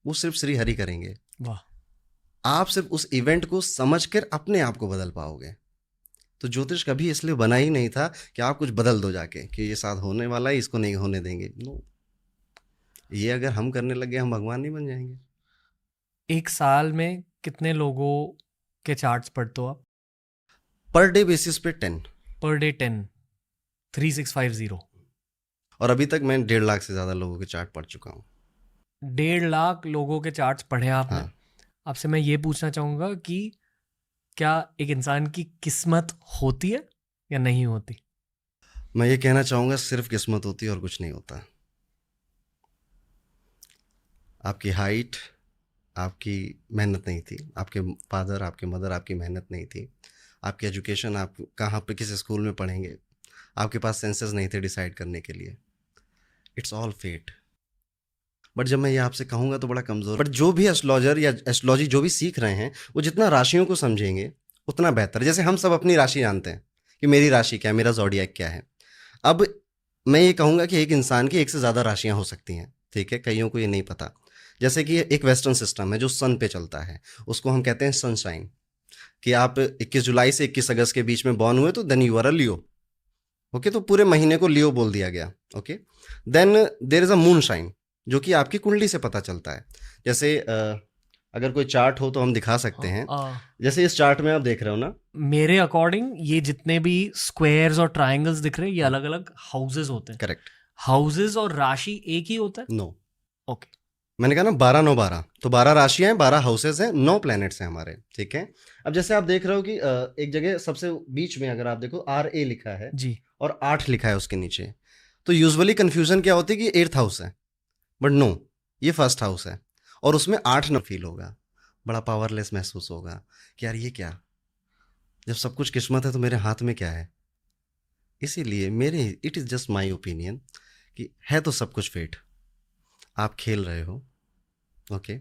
वो सिर्फ श्री हरि करेंगे। वाह। आप सिर्फ उस इवेंट को समझकर अपने आप को बदल पाओगे। तो ज्योतिष कभी इसलिए बना ही नहीं था कि आप कुछ बदल दो जाके कि ये साथ होने वाला है, इसको नहीं होने देंगे। नो, ये अगर हम करने लगे हम भगवान नहीं बन जाएंगे। एक साल में कितने लोगों के चार्ट्स पढ़ते हो आप? पर डे बेसिस पे 10। Per day 10, 3650। और अभी तक मैं 1.5 लाख से ज़्यादा लोगों के चार्ट पढ़ चुका हूँ। 1.5 लाख लोगों के चार्ट्स पढ़े आपने? हाँ। आपसे मैं ये पूछना चाहूँगा कि क्या एक इंसान की किस्मत होती है या नहीं होती? मैं ये कहना चाहूँगा सिर्फ किस्मत होती है और कुछ नहीं होता। आपकी हाइट, आपकी मेहनत नहीं थी, आपके फादर, आपके मदर, आपकी मेहनत नहीं थी, आपकी एजुकेशन, आप कहाँ पे किस स्कूल में पढ़ेंगे, आपके पास सेंसेस नहीं थे डिसाइड करने के लिए। It's all fate. बट जब मैं ये आपसे कहूँगा तो बड़ा कमज़ोर, बट जो भी एस्ट्रोलॉजर या एस्ट्रोलॉजी जो भी सीख रहे हैं वो जितना राशियों को समझेंगे उतना बेहतर। जैसे हम सब अपनी राशि जानते हैं कि मेरी राशि क्या है, मेरा ज़ोडिएक क्या है। अब मैं ये कहूँगा कि एक इंसान की एक से ज़्यादा राशियाँ हो सकती हैं, ठीक है, कईयों को ये नहीं पता। जैसे कि एक वेस्टर्न सिस्टम है जो सन पे चलता है, उसको हम कहते हैं सनशाइन, कि आप 21 जुलाई से 21 अगस्त के बीच में बॉर्न हुए तो then you are a Leo. Okay, तो पूरे महीने को लियो बोल दिया गया। Okay, then there is a moon shine जो कि आपकी कुंडली से पता चलता है। जैसे अगर कोई चार्ट हो तो हम दिखा सकते हैं। जैसे इस चार्ट में आप देख रहे हो ना, मेरे अकॉर्डिंग ये जितने भी स्क्वायर्स और ट्रायंगल्स दिख रहे हैं ये अलग अलग हाउसेस होते हैं। करेक्ट। हाउसेस और राशि एक ही होता है? नो। ओके। मैंने कहा ना 12 9 12, तो 12 राशियां हैं, 12 हाउसेस हैं, 9 प्लैनेट्स हैं हमारे, ठीक है। अब जैसे आप देख रहे हो कि एक जगह सबसे बीच में अगर आप देखो RA लिखा है जी। और 8 लिखा है उसके नीचे, तो यूजुअली कंफ्यूजन क्या होती है कि 8th हाउस है, बट नो, ये फर्स्ट हाउस है और उसमें 8 न फील होगा, बड़ा पावरलेस महसूस होगा कि यार ये क्या, जब सब कुछ किस्मत है तो मेरे हाथ में क्या है। इसीलिए मेरे it is just my opinion कि है तो सब कुछ फेट, आप खेल रहे हो। ओके,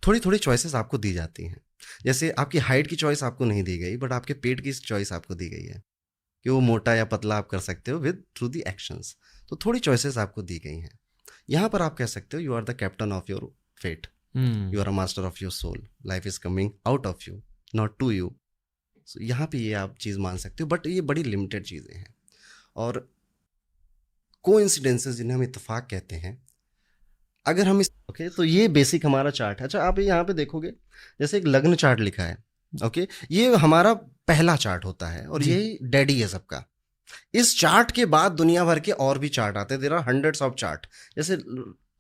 थोड़ी थोड़ी चॉइसेस आपको दी जाती हैं। जैसे आपकी हाइट की चॉइस आपको नहीं दी गई, बट आपके पेट की चॉइस आपको दी गई है कि वो मोटा या पतला आप कर सकते हो विद थ्रू दी एक्शंस। तो थोड़ी चॉइसेस आपको दी गई हैं। यहाँ पर आप कह सकते हो you are the captain of your fate, you are a master of your soul, life is coming out of you not to you. So यहाँ पे ये आप चीज़ मान सकते हो, बट ये बड़ी लिमिटेड चीज़ें हैं। और कोइंसिडेंसेस जिन्हें हम इत्तेफाक कहते हैं, अगर हम इस ओके, तो ये बेसिक हमारा चार्ट है। अच्छा, आप यहाँ पे देखोगे जैसे एक लग्न चार्ट लिखा है। ओके, ये हमारा पहला चार्ट होता है और यही डैडी है सबका। इस चार्ट के बाद दुनिया भर के और भी चार्ट आते हैं, there are hundreds of chart. जैसे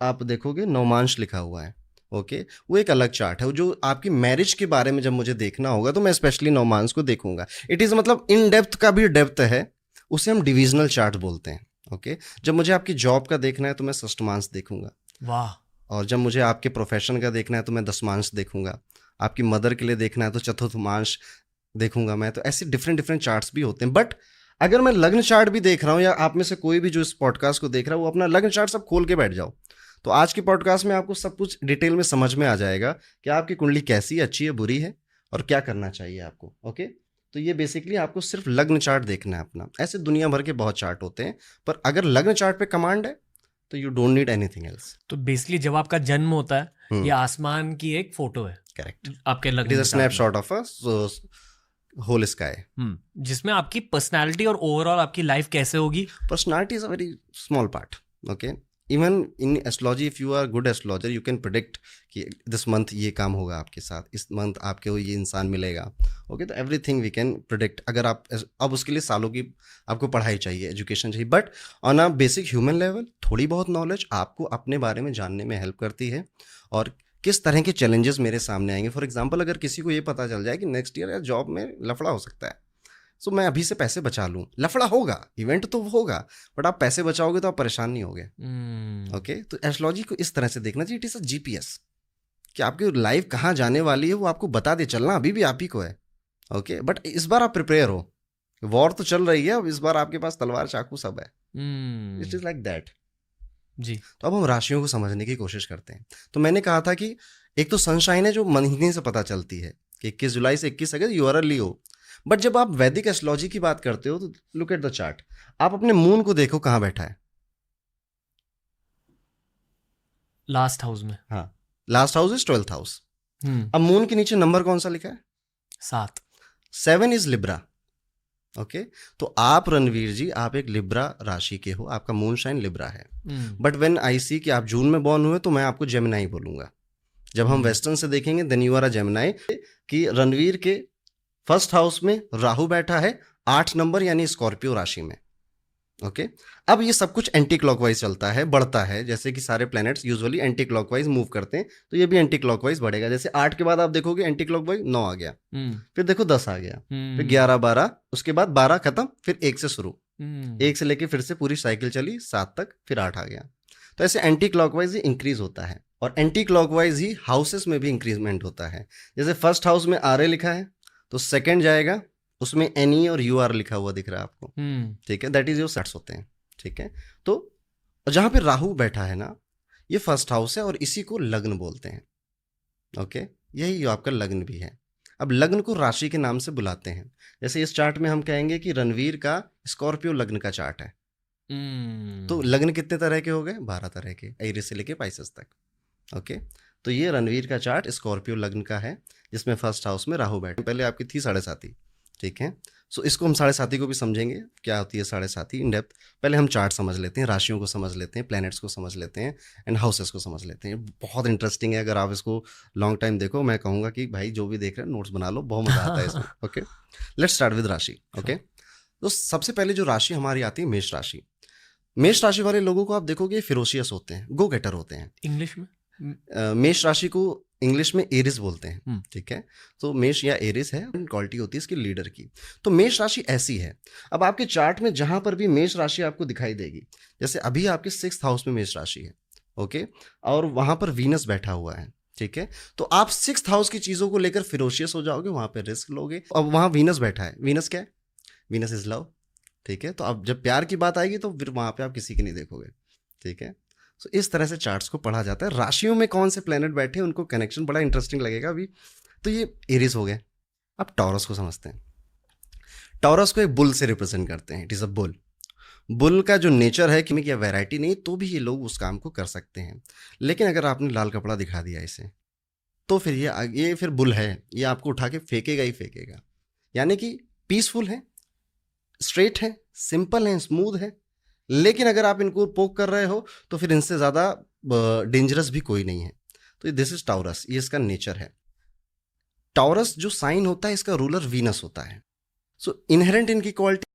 आप देखोगे नवमांश लिखा हुआ है, ओके, वो एक अलग चार्ट है। जो आपकी मैरिज के बारे में जब मुझे देखना होगा तो मैं स्पेशली नवमांश को देखूंगा। इट इज़ मतलब इन डेप्थ का भी डेप्थ है, उसे हम डिविजनल चार्ट बोलते हैं। ओके, जब मुझे आपकी जॉब का देखना है तो मैं षष्ठमांश देखूंगा। वाह। और जब मुझे आपके प्रोफेशन का देखना है तो मैं दशमांश देखूंगा। आपकी मदर के लिए देखना है तो चतुर्थमांश देखूंगा मैं। तो ऐसे डिफरेंट डिफरेंट चार्ट्स भी होते हैं। बट अगर मैं लग्न चार्ट भी देख रहा हूँ, या आप में से कोई भी जो इस पॉडकास्ट को देख रहा है वो अपना लग्न चार्ट सब खोल के बैठ जाओ, तो आज के पॉडकास्ट में आपको सब कुछ डिटेल में समझ में आ जाएगा कि आपकी कुंडली कैसी, अच्छी है, बुरी है और क्या करना चाहिए आपको। ओके, तो ये बेसिकली आपको सिर्फ लग्न चार्ट देखना है अपना। ऐसे दुनिया भर के बहुत चार्ट होते हैं, पर अगर लग्न चार्ट पे कमांड है तो you don't need anything else. तो बेसिकली जब आपका जन्म होता है ये आसमान की एक फोटो है। करेक्ट, आपके इट लग्न इज अ के साथ में। Snapshot of a whole sky. जिसमें आपकी पर्सनालिटी और ओवरऑल आपकी लाइफ कैसे होगी। Personality is a very small part. Okay, even in astrology if you are good astrologer you can predict कि दिस मंथ ये काम होगा आपके साथ, इस मंथ आपके ये इंसान मिलेगा। ओके, तो एवरीथिंग वी कैन प्रिडिक्ट। अगर आप अब उसके लिए सालों की आपको पढ़ाई चाहिए, एजुकेशन चाहिए, but on a basic human level थोड़ी बहुत नॉलेज आपको अपने बारे में जानने में हेल्प करती है। और किस तरह के चैलेंजेस मेरे सामने आएंगे। फॉर एग्जांपल, अगर किसी को ये पता चल जाए कि नेक्स्ट ईयर जॉब में लफड़ा हो सकता है, सो मैं अभी से पैसे बचा लूँ। लफड़ा होगा, इवेंट तो होगा, बट आप पैसे बचाओगे तो आप परेशान नहीं होगे। ओके, तो एस्ट्रोलॉजी को इस तरह से देखना चाहिए, इट इज़ अ GPS कि आपकी लाइफ कहाँ जाने वाली है वो आपको बता दे। चलना अभी भी आप ही को है। ओके, बट इस बार आप प्रिपेयर हो। वॉर तो चल रही है, अब इस बार आपके पास तलवार चाकू सब है। इट इज़ लाइक दैट जी। तो अब हम राशियों को समझने की कोशिश करते हैं। तो मैंने कहा था कि एक तो सनशाइन है जो महीने से पता चलती है कि 21 जुलाई से 21 अगस्त you are a Leo. But जब आप वैदिक एस्ट्रोलॉजी की बात करते हो तो लुक एट द चार्ट, आप अपने मून को देखो कहाँ बैठा है। लास्ट हाउस में। हाँ, last house is 12th house. अब मून के नीचे नंबर कौन सा लिखा है? 7। 7 इज लिब्रा। ओके, तो आप रणवीर जी आप एक लिब्रा राशि के हो, आपका मून शाइन लिब्रा है। बट व्हेन आई सी कि आप जून में बॉर्न हुए तो मैं आपको जेमिनाई बोलूंगा। जब हम वेस्टर्न से देखेंगे then you are a Gemini. कि रणवीर के फर्स्ट हाउस में राहु बैठा है 8 नंबर यानी स्कॉर्पियो राशि में। ओके, अब ये सब कुछ एंटी क्लॉकवाइज चलता है, बढ़ता है, जैसे कि सारे planets usually anti clockwise move करते हैं, तो ये भी एंटी क्लॉकवाइज बढ़ेगा। जैसे 8 के बाद आप देखोगे एंटी क्लॉकवाइज 9 आ गया, फिर देखो 10 आ गया, फिर 11 12, उसके बाद 12 खत्म, फिर 1 से शुरू, 1 से लेके फिर से पूरी साइकिल चली 7 तक, फिर 8 आ गया। तो ऐसे एंटी क्लॉकवाइज ही इंक्रीज होता है, और एंटी क्लॉकवाइज ही हाउसेस में भी इंक्रीजमेंट होता है। जैसे फर्स्ट हाउस में आर ए लिखा है तो सेकेंड जाएगा, उसमें एन ई और यू आर लिखा हुआ दिख रहा है आपको, ठीक है, दैट इज योर सेट्स होते हैं, ठीक है। तो जहां पे राहु बैठा है ना, ये फर्स्ट हाउस है और इसी को लग्न बोलते हैं। ओके, यही आपका लग्न भी है। अब लग्न को राशि के नाम से बुलाते हैं। जैसे इस चार्ट में हम कहेंगे कि रणवीर का स्कॉर्पियो लग्न का चार्ट है, तो लग्न कितने तरह के हो गए? 12 तरह के, एरिस से लेके पाइसेस तक। ओके, तो ये रणवीर का चार्ट स्कॉर्पियो लग्न का है, जिसमें फर्स्ट हाउस में राहु बैठे। पहले आपकी थी 7.5, ठीक है। सो इसको हम 7.5 को भी समझेंगे, क्या होती है 7.5 इन डेप्थ। पहले हम चार्ट समझ लेते हैं, राशियों को समझ लेते हैं, प्लैनेट्स को समझ लेते हैं, एंड हाउसेस को समझ लेते हैं। बहुत इंटरेस्टिंग है, अगर आप इसको लॉन्ग टाइम देखो, मैं कहूँगा कि भाई जो भी देख रहे हैं नोट्स बना लो, बहुत मजा आता है इसमें। ओके, लेट्स स्टार्ट विद राशि। ओके, तो सबसे पहले जो राशि हमारी आती है मेष राशि। मेष राशि वाले लोगों को आप देखोगे फिरोशियस होते हैं, गो गेटर होते हैं। इंग्लिश में मेष राशि को इंग्लिश में एरिस बोलते हैं, ठीक है। तो मेष या एरिस है, क्वालिटी होती है इसकी लीडर की। तो मेष राशि ऐसी है। अब आपके चार्ट में जहां पर भी मेष राशि आपको दिखाई देगी, जैसे अभी आपके 6th हाउस में मेष राशि है, ओके, और वहां पर वीनस बैठा हुआ है, ठीक है। तो आप 6th हाउस की चीजों को लेकर फिरोशियस हो जाओगे, वहां पर रिस्क लोगे। अब वहां वीनस बैठा है, वीनस क्या है? वीनस इज लव, ठीक है। तो अब जब प्यार की बात आएगी तो फिर वहां पे आप किसी की नहीं देखोगे, ठीक है। तो इस तरह से चार्ट्स को पढ़ा जाता है। राशियों में कौन से प्लैनेट बैठे हैं उनको कनेक्शन बड़ा इंटरेस्टिंग लगेगा अभी। तो ये एरिस हो गए। अब टॉरस को समझते हैं। टॉरस को एक बुल से रिप्रेजेंट करते हैं, it is a bull. Bull का जो नेचर है कि या वैरायटी नहीं, तो भी ये लोग उस काम को कर सकते हैं। लेकिन अगर आपने लाल कपड़ा दिखा दिया इसे, तो फिर ये फिर बुल है, ये आपको उठा के फेंकेगा ही फेंकेगा। यानी कि पीसफुल है, स्ट्रेट है, सिंपल है, स्मूथ है, लेकिन अगर आप इनको पोक कर रहे हो तो फिर इनसे ज़्यादा डेंजरस भी कोई नहीं है। तो दिस इज टाउरस, ये इसका नेचर है। टाउरस जो साइन होता है इसका रूलर वीनस होता है। सो इनहेरेंट इनकी क्वालिटी